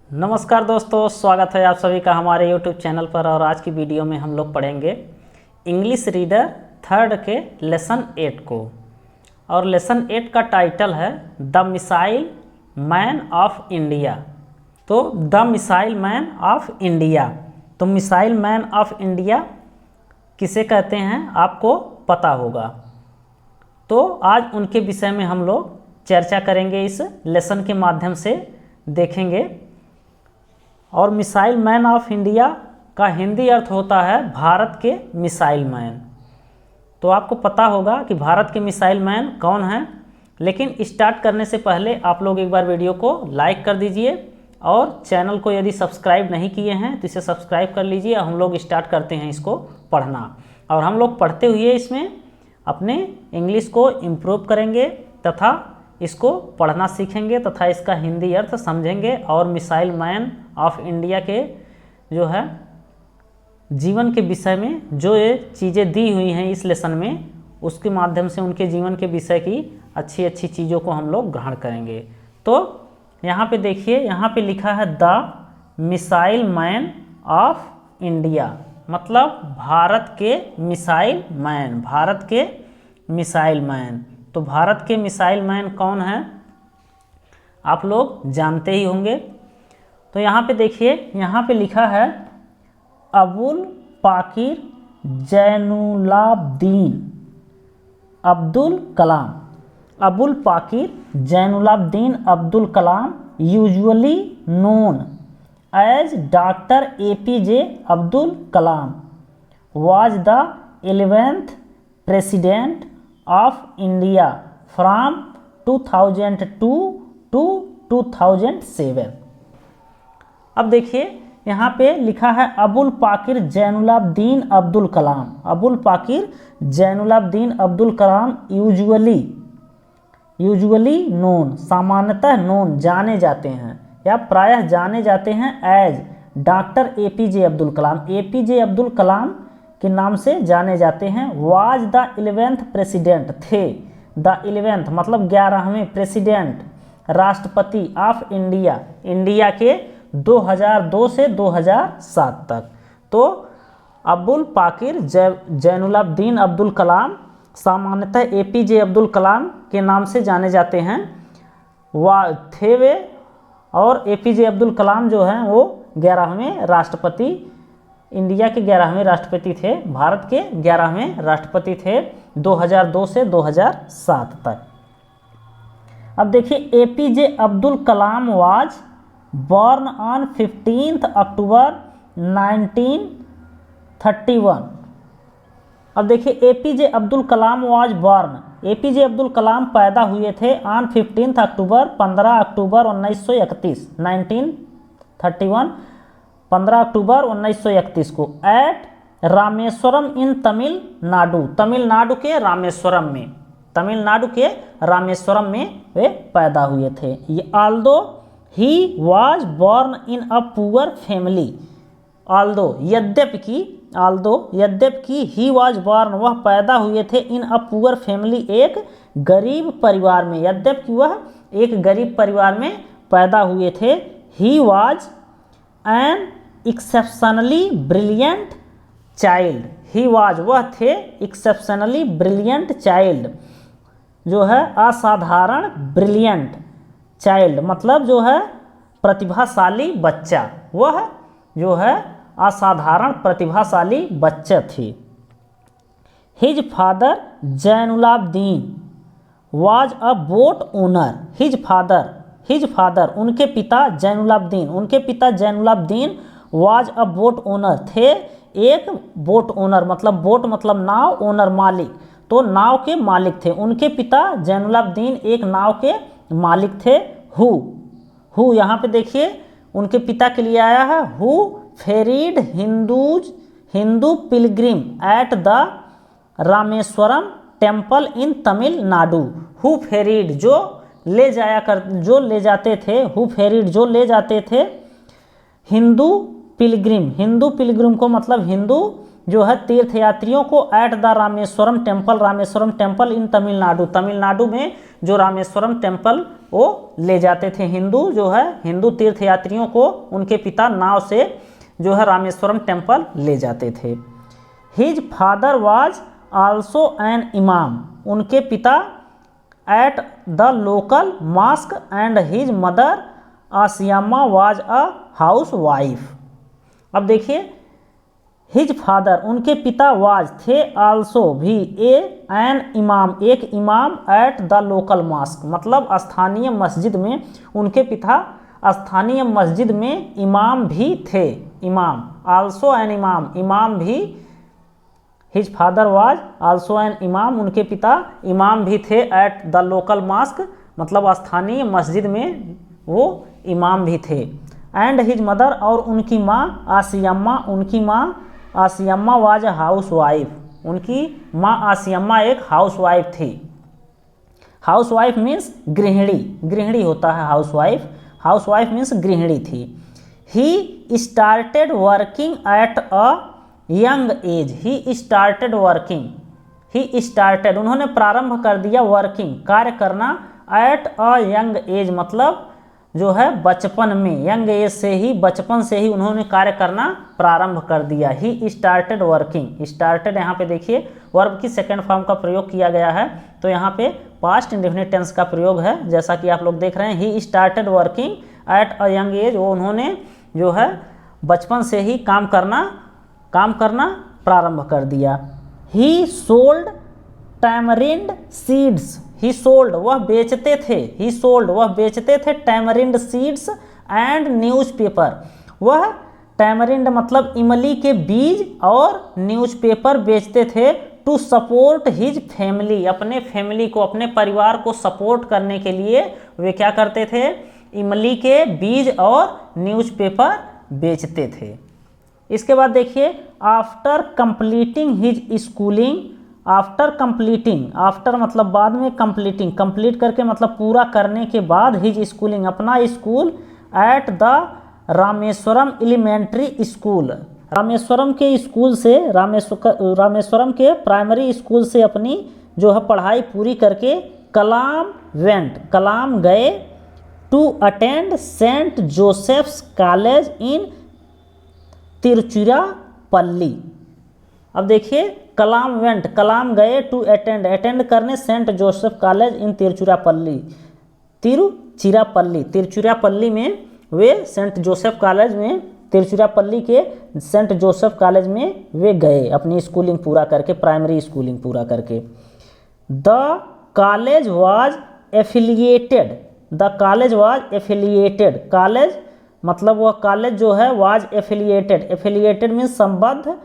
नमस्कार दोस्तों, स्वागत है आप सभी का हमारे YouTube चैनल पर। और आज की वीडियो में हम लोग पढ़ेंगे इंग्लिश रीडर थर्ड के लेसन 8 को। और लेसन 8 का टाइटल है the missile man of India. तो the missile man of India, तो मिसाइल मैन ऑफ इंडिया किसे कहते हैं आपको पता होगा। तो आज उनके विषय में हम लोग चर्चा करेंगे, इस लेसन के माध्यम से देखेंगे। और मिसाइल मैन ऑफ इंडिया का हिंदी अर्थ होता है भारत के मिसाइल मैन। तो आपको पता होगा कि भारत के मिसाइल मैन कौन हैं। लेकिन स्टार्ट करने से पहले आप लोग एक बार वीडियो को लाइक कर दीजिए और चैनल को यदि सब्सक्राइब नहीं किए हैं तो इसे सब्सक्राइब कर लीजिए। हम लोग स्टार्ट करते हैं इसको पढ़ना, और हम लोग पढ़ते हुए इसमें अपने इंग्लिश को इम्प्रूव करेंगे तथा इसको पढ़ना सीखेंगे तथा इसका हिंदी अर्थ समझेंगे। और मिसाइल मैन ऑफ इंडिया के जो है जीवन के विषय में जो ये चीज़ें दी हुई हैं इस लेसन में, उसके माध्यम से उनके जीवन के विषय की अच्छी अच्छी चीज़ों को हम लोग ग्रहण करेंगे। तो यहाँ पे देखिए, यहाँ पे लिखा है the missile man of India, मतलब भारत के मिसाइल मैन, भारत के मिसाइल मैन। तो भारत के मिसाइल मैन कौन हैं आप लोग जानते ही होंगे। तो यहाँ पे देखिए, यहाँ पे लिखा है Abul Pakir Jainulabdeen Abdul Kalam. Abul Pakir Jainulabdeen Abdul Kalam, usually known as doctor APJ Abdul Kalam, was the 11th president of India from 2002 to 2007। अब देखिए यहाँ पे लिखा है अबुल पाकिर जैनुलाब्दीन अब्दुल कलाम। अबुल पाकिर जैनुलाब्दीन अब्दुल कलाम यूजुअली नोन, सामान्यतः नोन जाने जाते हैं या प्रायः जाने जाते हैं एज डॉक्टर APJ अब्दुल कलाम, APJ अब्दुल कलाम के नाम से जाने जाते हैं। वाज द 11th प्रेसिडेंट, थे द 11th मतलब 11वें प्रेसिडेंट, राष्ट्रपति ऑफ इंडिया, इंडिया के 2002 से 2007 तक। तो अबुल पाकिर जैनुलाब्दीन अब्दुल कलाम सामान्यतः APJ अब्दुल कलाम के नाम से जाने जाते हैं, थे वे। और APJ अब्दुल कलाम जो हैं वो 11वें राष्ट्रपति, इंडिया के 11वें राष्ट्रपति थे, भारत के 11वें राष्ट्रपति थे 2002 से 2007 तक। अब देखिए APJ Abdul Kalam was born on 15 October 1931। अब देखिए APJ Abdul Kalam was born, APJ Abdul Kalam पैदा हुए थे ऑन 15 अक्टूबर, 15 अक्टूबर 1931, 1931, 15 अक्टूबर 1931 को एट रामेश्वरम इन तमिलनाडु, तमिलनाडु के रामेश्वरम में, तमिलनाडु के रामेश्वरम में वे पैदा हुए थे। ये although he was born in a poor family, although यद्यपि ही वाज बॉर्न वह पैदा हुए थे इन अ पुअर फैमिली एक गरीब परिवार में, यद्यपि वह एक गरीब परिवार में पैदा हुए थे। He was an exceptionally brilliant child, he was वह थे एक्सेप्शनली ब्रिलियंट चाइल्ड, जो है असाधारण, ब्रिलियंट चाइल्ड मतलब जो है प्रतिभाशाली बच्चा, वह जो है असाधारण प्रतिभाशाली बच्चा थे। His father Jainulabdeen was a boat owner, his father उनके पिता Jainulabdeen was a boat owner थे एक बोट ओनर, मतलब बोट मतलब नाव, ओनर मालिक, तो नाव के मालिक थे। उनके पिता जैनुलाब्दीन एक नाव के मालिक थे। हु यहाँ पे देखिए उनके पिता के लिए आया है, who ferried Hindu pilgrim at the Rameswaram temple in Tamil Nadu. Who ferried जो ले जाते थे, हु फेरीड जो ले जाते थे हिंदू पिलग्रिम को मतलब हिंदू जो है तीर्थयात्रियों को eight the Rameswaram temple in Tamil Nadu, Tamil Nadu में जो रामेश्वरम टेम्पल वो ले जाते थे। हिंदू जो है हिंदू तीर्थयात्रियों को उनके पिता नाव से जो है रामेश्वरम टेम्पल ले जाते थे। His father was also an imam, उनके पिता at the local mosque and his mother Ashiamma was a housewife. अब देखिए हिज फादर उनके पिता वाज थे, आल्सो भी, एन इमाम एक इमाम, एट द लोकल मॉस्क मतलब स्थानीय मस्जिद में, उनके पिता स्थानीय मस्जिद में इमाम भी थे। इमाम आल्सो एन इमाम, इमाम भी, his father was also an imam, उनके पिता इमाम भी थे, एट द लोकल मॉस्क मतलब स्थानीय मस्जिद में वो इमाम भी थे। एंड हिज मदर और उनकी माँ आसियम्मा, उनकी माँ आसियम्मा वाज हाउस वाइफ, उनकी माँ आसियम्मा एक हाउस वाइफ थी। हाउस वाइफ मीन्स गृहिणी, गृहिणी होता है house wife, house wife means गृहिणी थी। He started working at a young age, he started working, he started उन्होंने प्रारंभ कर दिया वर्किंग कार्य करना, एट अ यंग एज मतलब जो है बचपन में, यंग एज से ही बचपन से ही उन्होंने कार्य करना प्रारंभ कर दिया। ही स्टार्टेड वर्किंग, स्टार्टेड यहाँ पे देखिए वर्ब की सेकेंड फॉर्म का प्रयोग किया गया है, तो यहाँ पे पास्ट इंडेफिनिट टेंस का प्रयोग है जैसा कि आप लोग देख रहे हैं। He started working at a young age, वो उन्होंने जो है बचपन से ही काम करना प्रारंभ कर दिया। ही सोल्ड टैमरिंड सीड्स, ही सोल्ड वह बेचते थे, ही सोल्ड वह बेचते थे टैमरिंड सीड्स एंड न्यूज़पेपर, वह टैमरिंड मतलब इमली के बीज और न्यूज़पेपर बेचते थे। टू सपोर्ट हिज फैमिली, अपने फैमिली को अपने परिवार को सपोर्ट करने के लिए वे क्या करते थे, इमली के बीज और न्यूज़पेपर बेचते थे। इसके बाद देखिए after completing his schooling, after completing, after मतलब बाद में, कंप्लीटिंग कंप्लीट करके मतलब पूरा करने के बाद, हिज स्कूलिंग अपना school, at the Rameswaram elementary school, Rameswaram के स्कूल से, रामेश्वरम के प्राइमरी स्कूल से अपनी जो है पढ़ाई पूरी करके कलाम वेंट, कलाम गए, to attend Saint Joseph's college in Tiruchirappalli. अब देखिए कलाम वेंट, कलाम गए, टू अटेंड, अटेंड करने, Saint Joseph college in Tiruchirappalli, Tiruchirappalli, Tiruchirappalli में वे सेंट जोसेफ कॉलेज में, तिरुचिरापल्ली के सेंट जोसेफ कॉलेज में वे गए अपनी स्कूलिंग पूरा करके, प्राइमरी स्कूलिंग पूरा करके। The college was affiliated, the college was affiliated, college मतलब वह कॉलेज जो है वाज एफिलिएटेड, एफिलिएटेड मीन्स संबद्ध,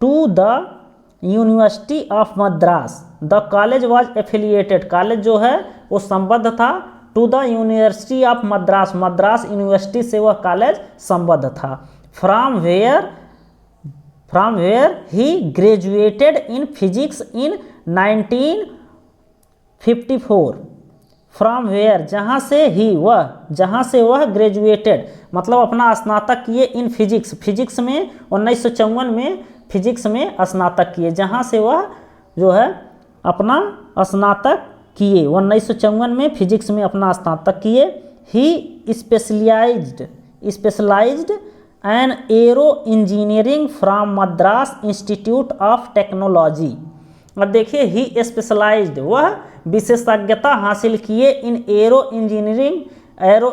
to the university of Madras, the college was affiliated, college जो है वो संबद्ध था, to the university of Madras, Madras university से वह कॉलेज संबद्ध था। From where he graduated in physics in 1954, from where जहाँ से ही वह, जहाँ से वह ग्रेजुएटेड मतलब अपना स्नातक किए, इन फिजिक्स, फिजिक्स में 1954 में फिजिक्स में स्नातक किए, जहाँ से वह जो है अपना स्नातक किए, 1954 में फिजिक्स में अपना स्नातक किए। He specialised in aero engineering from Madras institute of technology. अब देखिए ही स्पेशलाइज्ड वह विशेषज्ञता हासिल किए, इन एरो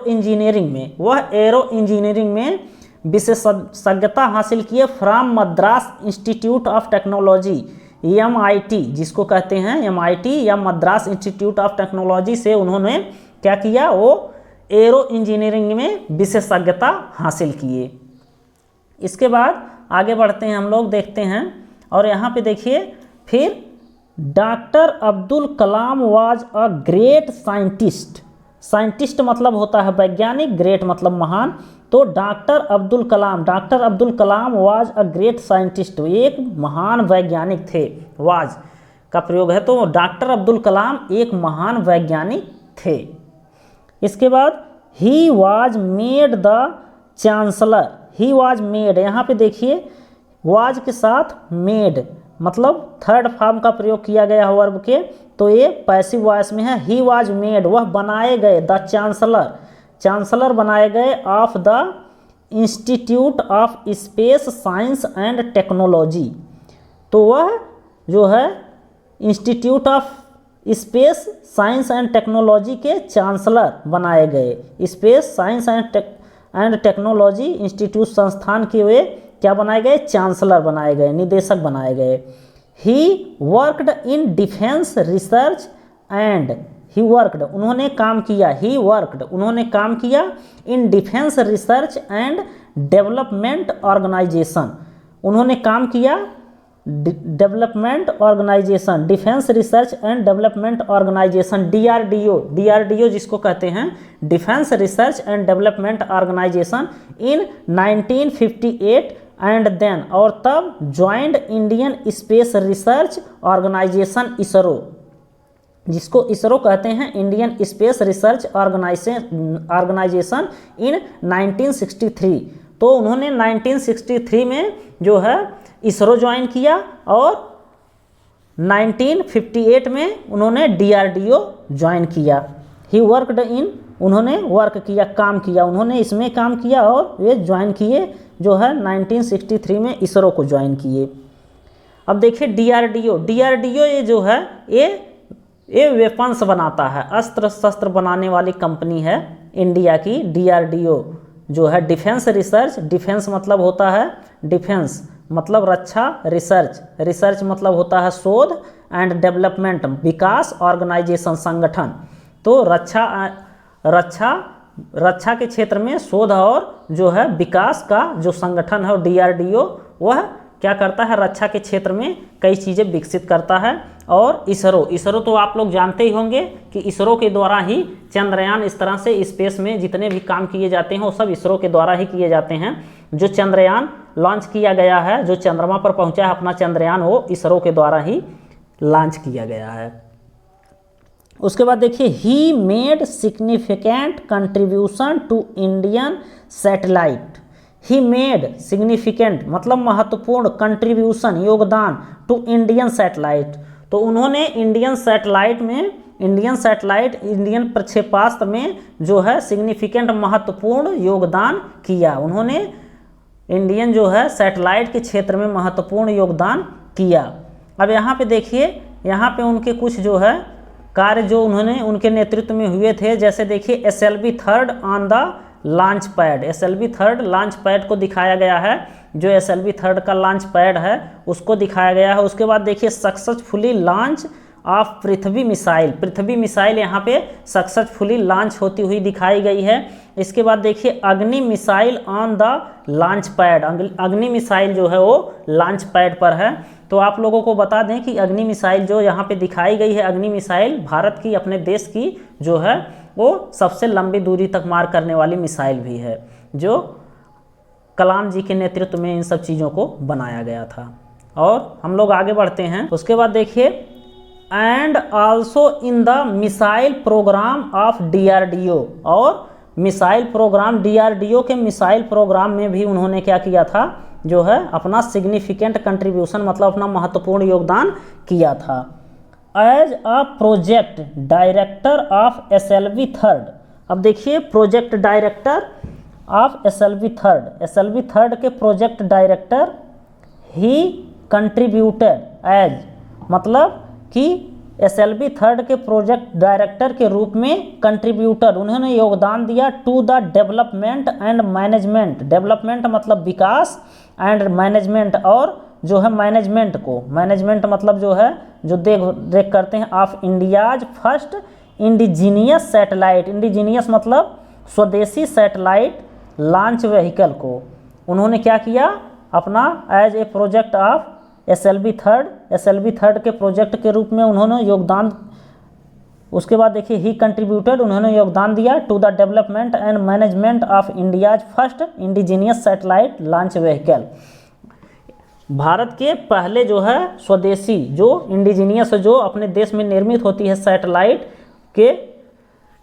इंजीनियरिंग में, वह एरो इंजीनियरिंग में विशेषज्ञता हासिल किए, from Madras institute of technology, MIT जिसको कहते हैं, MIT या मद्रास इंस्टीट्यूट ऑफ टेक्नोलॉजी से उन्होंने क्या किया, वो एरो इंजीनियरिंग में विशेषज्ञता हासिल किए। इसके बाद आगे बढ़ते हैं हम लोग, देखते हैं और यहाँ पे देखिए फिर doctor Abdul Kalam was a great scientist, scientist मतलब होता है वैज्ञानिक, ग्रेट मतलब महान, तो doctor Abdul Kalam was a great scientist, एक महान वैज्ञानिक थे, वाज का प्रयोग है, तो डॉक्टर अब्दुल कलाम एक महान वैज्ञानिक थे। इसके बाद he was made the chancellor, he was made, यहाँ पे देखिए वाज के साथ मेड, मतलब थर्ड फॉर्म का प्रयोग किया गया है वर्ब के, तो ये पैसिव वॉइस में है। ही वॉज मेड, वह बनाए गए, द चांसलर, चांसलर बनाए गए, of the institute of space science and technology, तो वह जो है institute of space science and technology के चांसलर बनाए गए। Space science and technology institute संस्थान के वे क्या बनाए गए, चांसलर बनाए गए, निदेशक बनाए गए। He worked in defence research and, he worked उन्होंने काम किया, ही वर्कड उन्होंने काम किया, in defence research and development organisation, उन्होंने काम किया development organisation, defence research and development organisation, DRDO, DRDO जिसको कहते हैं defence research and development organisation, in 1958 and then, और तब joint Indian space research organisation ISRO, जिसको इसरो कहते हैं, Indian space research organisation in 1963। तो उन्होंने 1963 में जो है इसरो ज्वाइन किया और 1958 में उन्होंने डीआरडीओ ज्वाइन किया। ही वर्कड इन, उन्होंने वर्क किया, काम किया, उन्होंने इसमें काम किया और वे ज्वाइन किए जो है 1963 में इसरो को ज्वाइन किए। अब देखिए डीआरडीओ, डीआरडीओ ये जो है ये वेपन्स बनाता है, अस्त्र शस्त्र बनाने वाली कंपनी है इंडिया की डीआरडीओ जो है। डिफेंस रिसर्च, डिफेंस मतलब होता है डिफेंस मतलब रक्षा, रिसर्च, रिसर्च मतलब होता है शोध, एंड डेवलपमेंट विकास, ऑर्गेनाइजेशन संगठन, तो रक्षा के क्षेत्र में शोध और जो है विकास का जो संगठन है डीआरडीओ, वह क्या करता है, रक्षा के क्षेत्र में कई चीज़ें विकसित करता है। और इसरो, इसरो तो आप लोग जानते ही होंगे कि इसरो के द्वारा ही चंद्रयान, इस तरह से स्पेस में जितने भी काम किए जाते हैं वो सब इसरो के द्वारा ही किए जाते हैं। जो चंद्रयान लॉन्च किया गया है, जो चंद्रमा पर पहुंचा है अपना चंद्रयान, वो इसरो के द्वारा ही लॉन्च किया गया है। उसके बाद देखिए he made significant contribution to Indian satellite, he made significant मतलब महत्वपूर्ण, कंट्रीब्यूशन योगदान, टू इंडियन सैटेलाइट, तो उन्होंने इंडियन सैटेलाइट में, इंडियन प्रक्षेपास्त्र में जो है सिग्निफिकेंट महत्वपूर्ण योगदान किया, उन्होंने इंडियन जो है सैटेलाइट के क्षेत्र में महत्वपूर्ण योगदान किया। अब यहाँ पे देखिए, यहाँ पे उनके कुछ जो है कार्य जो उन्होंने उनके नेतृत्व में हुए थे, जैसे देखिए SLV third on the launch pad, SLV third launch pad को दिखाया गया है, जो SLV थर्ड का लॉन्च पैड है उसको दिखाया गया है। उसके बाद देखिए successfully launch of Prithvi missile, Prithvi missile यहाँ पे सक्सेसफुली लॉन्च होती हुई दिखाई गई है। इसके बाद देखिए अग्नि missile on the launch pad, अग्नि मिसाइल जो है वो लॉन्च पैड पर है। तो आप लोगों को बता दें कि अग्नि मिसाइल जो यहाँ पे दिखाई गई है, अग्नि मिसाइल भारत की, अपने देश की जो है वो सबसे लंबी दूरी तक मार करने वाली मिसाइल भी है, जो कलाम जी के नेतृत्व में इन सब चीज़ों को बनाया गया था। और हम लोग आगे बढ़ते हैं। उसके बाद देखिए and also in the missile programme of DRDO, और मिसाइल प्रोग्राम, डीआरडीओ के मिसाइल प्रोग्राम में भी उन्होंने क्या किया था, जो है अपना सिग्निफिकेंट कंट्रीब्यूशन मतलब अपना महत्वपूर्ण योगदान किया था। As a project director of SLV third, अब देखिए project director of SLV third के project director he contributed as, मतलब कि SLV थर्ड के प्रोजेक्ट डायरेक्टर के रूप में कंट्रीब्यूटर उन्होंने योगदान दिया to the development and management, development मतलब विकास, एंड मैनेजमेंट और जो है मैनेजमेंट को, मैनेजमेंट मतलब जो है जो देख करते हैं, of India's first indigenous satellite, indigenous मतलब स्वदेशी सैटेलाइट लॉन्च व्हीकल को उन्होंने क्या किया, अपना as a project of SLV third के प्रोजेक्ट के रूप में उन्होंने योगदान। उसके बाद देखिए ही कंट्रीब्यूटेड, उन्होंने योगदान दिया to the development and management of India's first indigenous satellite launch vehicle, भारत के पहले जो है स्वदेशी जो इंडिजीनियस जो अपने देश में निर्मित होती है सैटेलाइट के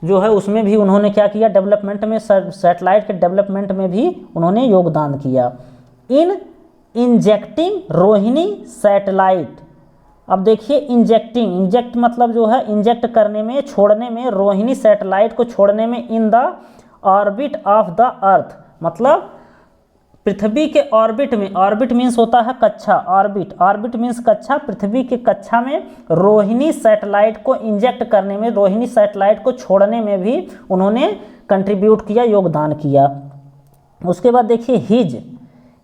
जो है उसमें भी उन्होंने क्या किया, डेवलपमेंट में, सैटेलाइट के डेवलपमेंट में भी उन्होंने योगदान किया। इन इंजेक्टिंग रोहिणी सैटेलाइट। अब देखिए इंजेक्टिंग, इंजेक्ट मतलब जो है इंजेक्ट करने में, छोड़ने में, रोहिणी सैटेलाइट को छोड़ने में in the orbit of the earth, मतलब पृथ्वी के ऑर्बिट में, ऑर्बिट मीन्स होता है कक्षा, ऑर्बिट, ऑर्बिट मीन्स कक्षा, पृथ्वी के कक्षा में रोहिणी सैटेलाइट को इंजेक्ट करने में, रोहिणी सैटेलाइट को छोड़ने में भी उन्होंने कंट्रीब्यूट किया, योगदान किया। उसके बाद देखिए हिज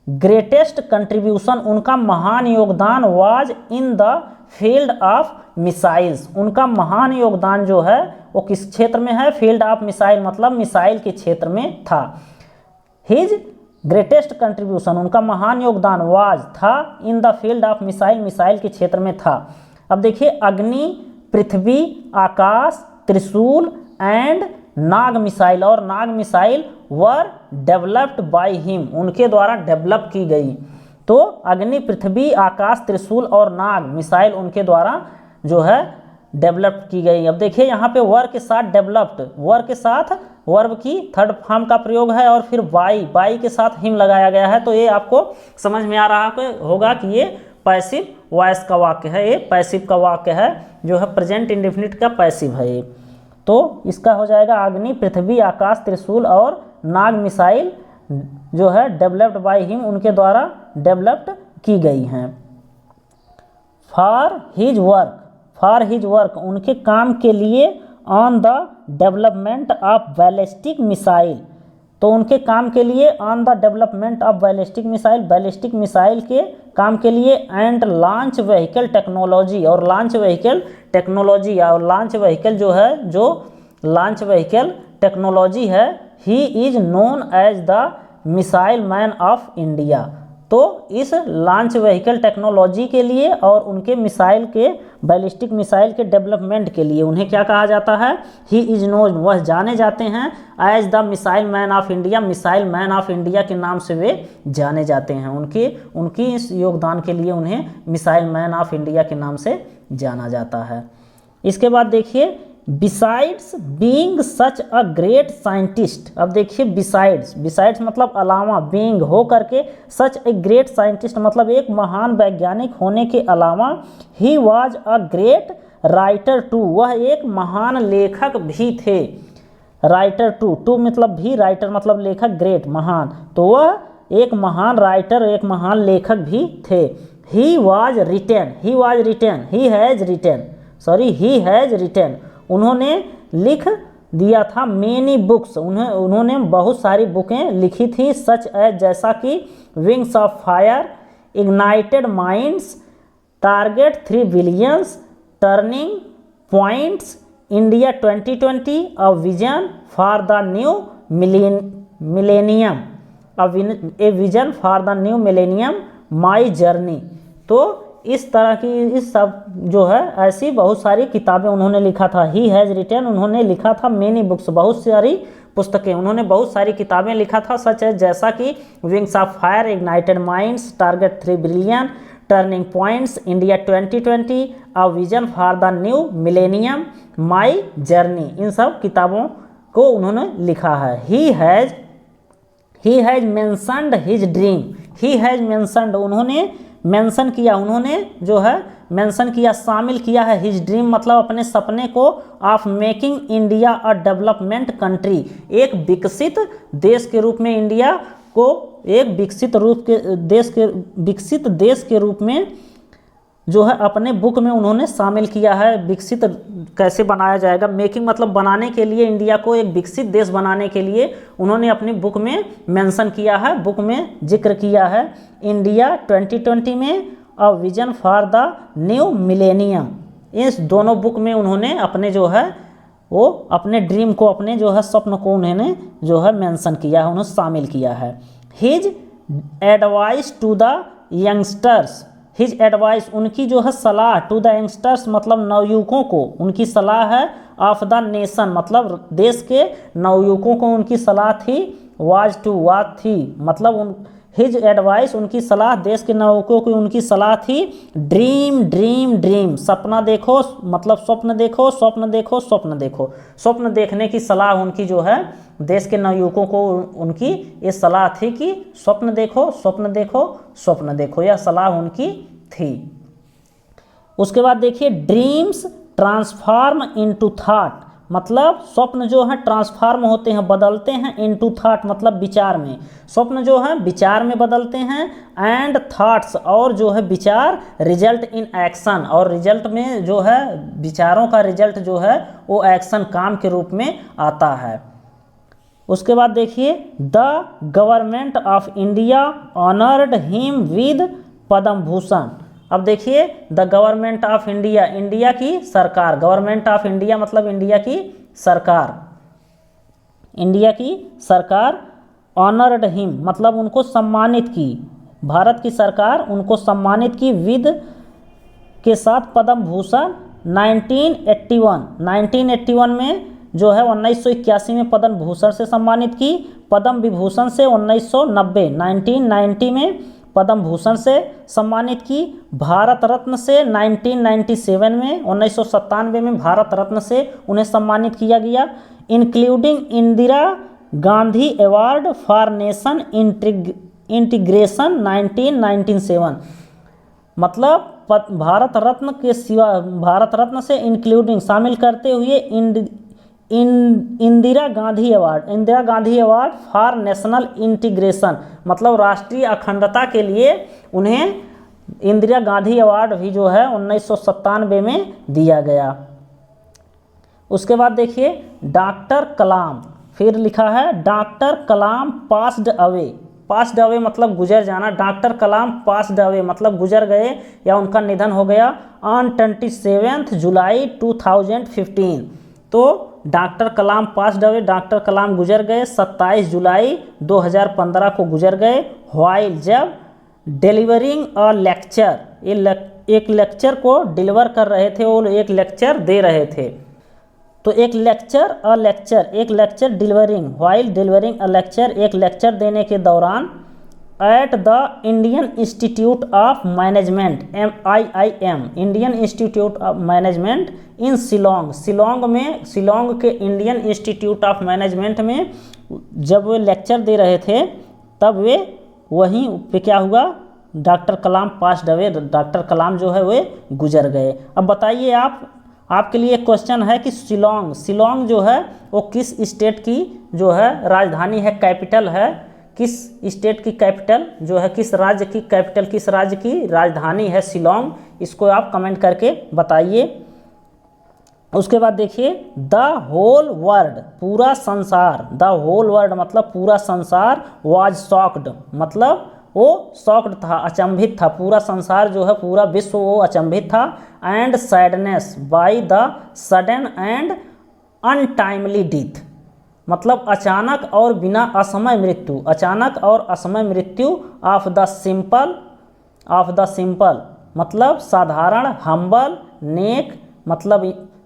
ग्रेटेस्ट कंट्रीब्यूशन, उनका महान योगदान was in the field of missiles, उनका महान योगदान जो है वो किस क्षेत्र में है, फील्ड ऑफ मिसाइल मतलब मिसाइल के क्षेत्र में था। हिज ग्रेटेस्ट कंट्रीब्यूशन, उनका महान योगदान वाज था in the field of missile, missile के क्षेत्र में था। अब देखिए अग्नि, पृथ्वी, आकाश, त्रिशूल एंड नाग मिसाइल, और Nag missile were developed by him, उनके द्वारा डेवलप की गई। तो अग्नि, पृथ्वी, आकाश, त्रिशूल और नाग मिसाइल उनके द्वारा जो है डेवलप की गई। अब देखिए यहाँ पे वर के साथ डेवलप्ड, वर के साथ वर्ब की थर्ड फॉर्म का प्रयोग है, और फिर बाई, बाई के साथ हिम लगाया गया है। तो ये आपको समझ में आ रहा होगा कि ये पैसिव वॉइस का वाक्य है, ये पैसिव का वाक्य है, जो है प्रेजेंट इंडेफिनिट का पैसिव है ये। तो इसका हो जाएगा अग्नि, पृथ्वी, आकाश, त्रिशूल और नाग मिसाइल जो है डेवलप्ड बाय हिम, उनके द्वारा डेवलप्ड की गई हैं। For his work, for his work, उनके काम के लिए, on the development of ballistic missile, तो उनके काम के लिए, on the development of ballistic missile, ballistic missile के काम के लिए, एंड लॉन्च व्हीकल टेक्नोलॉजी, और लॉन्च व्हीकल टेक्नोलॉजी, और लॉन्च व्हीकल जो है, जो लॉन्च व्हीकल टेक्नोलॉजी है, he is known as the missile man of India. तो इस लॉन्च व्हीकल टेक्नोलॉजी के लिए और उनके मिसाइल के, बैलिस्टिक मिसाइल के डेवलपमेंट के लिए उन्हें क्या कहा जाता है, ही इज नोन, वह जाने जाते हैं, as the missile man of India, missile man of India के नाम से वे जाने जाते हैं। उनकी इस योगदान के लिए उन्हें मिसाइल मैन ऑफ इंडिया के नाम से जाना जाता है। इसके बाद देखिए besides being such a great scientist, अब देखिए बिसाइड्स, बिसाइड्स मतलब अलावा, बीइंग हो करके, सच ए ग्रेट साइंटिस्ट मतलब एक महान वैज्ञानिक होने के अलावा, he was a great writer too, वह एक महान लेखक भी थे। राइटर टू, टू मतलब भी, राइटर मतलब लेखक, ग्रेट महान, तो वह एक महान राइटर, एक महान लेखक भी थे। He was written, he was written, he has retain, sorry he has retain, उन्होंने लिख दिया था मेनी बुक्स, उन्होंने बहुत सारी बुकें लिखी थी, सच एज जैसा कि wings of fire, ignited minds, target 3 billions, turning points, India 2020, a vision for the new millennium, a vision for the new millennium, my journey. तो इस तरह की, इस सब जो है ऐसी बहुत सारी किताबें उन्होंने लिखा था। ही हैज़ रिटेन, उन्होंने लिखा था मेनी बुक्स, बहुत सारी पुस्तकें, उन्होंने बहुत सारी किताबें लिखा था, सच है जैसा कि wings of fire, ignited minds, target 3 billion, turning points, India 2020, a vision for the new millennium, my journey, इन सब किताबों को उन्होंने लिखा है। He has mentioned his dream, he has mentioned, उन्होंने मेंशन किया, उन्होंने जो है मेंशन किया, शामिल किया है, हिज ड्रीम मतलब अपने सपने को, of making India a development country, एक विकसित देश के रूप में, इंडिया को एक विकसित देश के रूप में जो है अपने बुक में उन्होंने शामिल किया है। विकसित कैसे बनाया जाएगा, मेकिंग मतलब बनाने के लिए, इंडिया को एक विकसित देश बनाने के लिए उन्होंने अपनी बुक में मेंशन किया है, बुक में जिक्र किया है। इंडिया 2020 में, अ vision for the new millennium, इस दोनों बुक में उन्होंने अपने जो है वो अपने ड्रीम को, अपने जो है स्वप्न को उन्होंने जो है मेंशन किया है, उन्होंने शामिल किया है। His advice to the youngsters, his advice उनकी जो है सलाह, टू द यंगस्टर्स मतलब नवयुवकों को उनकी सलाह है, ऑफ द नेशन मतलब देश के नवयुवकों को उनकी सलाह थी, वाज टू वाज थी मतलब हिज एडवाइस उनकी सलाह, देश के नवयुवकों की उनकी सलाह थी, ड्रीम ड्रीम ड्रीम सपना देखो मतलब स्वप्न देखो, स्वप्न देखो, स्वप्न देखो, स्वप्न देखने की सलाह उनकी जो है देश के नवयुवकों को उनकी ये सलाह थी कि स्वप्न देखो, स्वप्न देखो, स्वप्न देखो, यह सलाह उनकी थी। उसके बाद देखिए ड्रीम्स ट्रांसफॉर्म इनटू थॉट, मतलब स्वप्न जो है ट्रांसफॉर्म होते हैं, बदलते हैं, इनटू थॉट मतलब विचार में। स्वप्न जो है विचार में बदलते हैं, एंड थॉट्स और जो है विचार रिजल्ट इन एक्शन, और रिजल्ट में जो है विचारों का रिजल्ट जो है वो एक्शन काम के रूप में आता है। उसके बाद देखिए the government of India honoured him with Padma Bhushan. अब देखिए the government of India, India की सरकार, गवर्नमेंट ऑफ इंडिया मतलब इंडिया की सरकार, इंडिया की सरकार ऑनर्ड हिम मतलब उनको सम्मानित की, भारत की सरकार उनको सम्मानित की विद के साथ पद्म भूषण 1981 में जो है 1981 में पद्म भूषण से सम्मानित की, पद्म विभूषण से 1990 में पद्म भूषण से सम्मानित की, भारत रत्न से 1997 में भारत रत्न से उन्हें सम्मानित किया गया, including Indira Gandhi award for nation integration 1997, मतलब भारत रत्न के सिवा, भारत रत्न से इंक्लूडिंग शामिल करते हुए Indira Gandhi award for national integration मतलब राष्ट्रीय अखंडता के लिए उन्हें इंदिरा गांधी अवार्ड भी जो है 1997 में दिया गया। उसके बाद देखिए डॉक्टर कलाम, फिर लिखा है डॉक्टर कलाम पास्ड अवे मतलब गुजर जाना, डॉक्टर कलाम पास्ड अवे मतलब गुजर गए या उनका निधन हो गया ऑन 27 जुलाई 2015। तो डॉक्टर कलाम पास्ड अवे, डॉक्टर कलाम गुजर गए 27 जुलाई 2015 को गुजर गए, व्हाइल जब डिलीवरिंग अ लेक्चर, एक लेक्चर को डिलीवर कर रहे थे, वो एक लेक्चर दे रहे थे। तो एक lecture delivering, while delivering a lecture, एक लेक्चर देने के दौरान at the Indian institute of management IIM, Indian institute of management in Shillong, Shillong के इंडियन इंस्टीट्यूट ऑफ मैनेजमेंट में जब वे लेक्चर दे रहे थे तब वे वहीं पे क्या हुआ, डॉक्टर कलाम पास्ड अवे, डॉक्टर कलाम जो है वे गुजर गए। अब बताइए आपके लिए एक क्वेश्चन है कि शिलोंग जो है वो किस स्टेट की जो है राजधानी है, कैपिटल है, किस स्टेट की कैपिटल जो है, किस राज्य की कैपिटल, किस राज्य की राजधानी है शिलोंग, इसको आप कमेंट करके बताइए। उसके बाद देखिए द होल वर्ल्ड, पूरा संसार, द होल वर्ल्ड मतलब पूरा संसार, वाज शॉक्ड मतलब वो शॉक्ड था, अचंभित था, पूरा संसार जो है पूरा विश्व वो अचंभित था, and sadness by the sudden and untimely death मतलब अचानक और बिना असमय मृत्यु, अचानक और असमय मृत्यु ऑफ द सिंपल मतलब साधारण,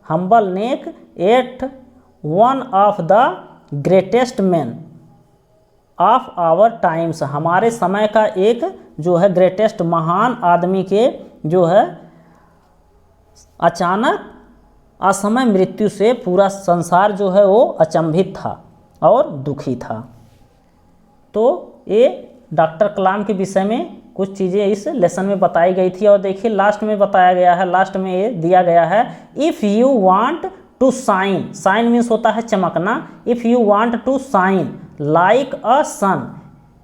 हम्बल नेक at one of the greatest man of our times, हमारे समय का एक जो है ग्रेटेस्ट महान आदमी के जो है अचानक असमय मृत्यु से पूरा संसार जो है वो अचंभित था और दुखी था। तो ये डॉक्टर कलाम के विषय में कुछ चीज़ें इस लेसन में बताई गई थी। और देखिए लास्ट में बताया गया है, लास्ट में ये दिया गया है, if you want to shine, shine means होता है चमकना, if you want to shine like a sun,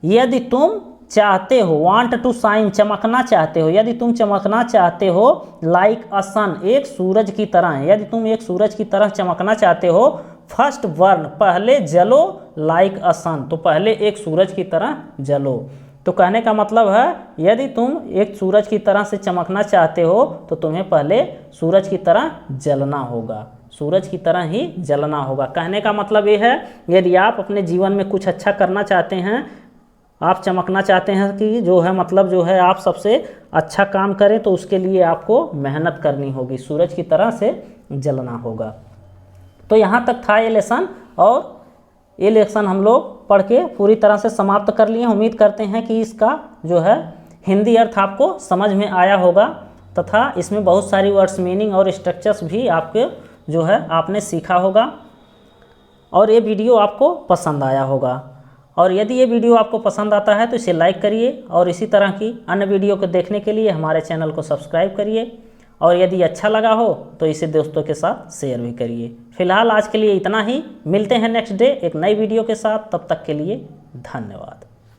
यदि तुम चाहते हो, वांट टू शाइन चमकना चाहते हो, यदि तुम चमकना चाहते हो, लाइक अ सन एक सूरज की तरह, यदि तुम एक सूरज की तरह चमकना चाहते हो, फर्स्ट बर्न पहले जलो, लाइक अ सन तो पहले एक सूरज की तरह जलो। तो कहने का मतलब है यदि तुम एक सूरज की तरह से चमकना चाहते हो तो तुम्हें पहले सूरज की तरह जलना होगा, सूरज की तरह ही जलना होगा। कहने का मतलब ये है यदि आप अपने जीवन में कुछ अच्छा करना चाहते हैं, आप चमकना चाहते हैं कि जो है मतलब जो है आप सबसे अच्छा काम करें, तो उसके लिए आपको मेहनत करनी होगी, सूरज की तरह से जलना होगा। तो यहाँ तक था ये लेसन, और ये लेसन हम लोग पढ़ के पूरी तरह से समाप्त कर लिए। उम्मीद करते हैं कि इसका जो है हिंदी अर्थ आपको समझ में आया होगा, तथा इसमें बहुत सारी वर्ड्स मीनिंग और स्ट्रक्चर्स भी आपके जो है आपने सीखा होगा। और ये वीडियो आपको पसंद आया होगा। और यदि ये वीडियो आपको पसंद आता है तो इसे लाइक करिए और इसी तरह की अन्य वीडियो को देखने के लिए हमारे चैनल को सब्सक्राइब करिए। और यदि अच्छा लगा हो तो इसे दोस्तों के साथ शेयर भी करिए। फिलहाल आज के लिए इतना ही, मिलते हैं नेक्स्ट डे एक नई वीडियो के साथ, तब तक के लिए धन्यवाद।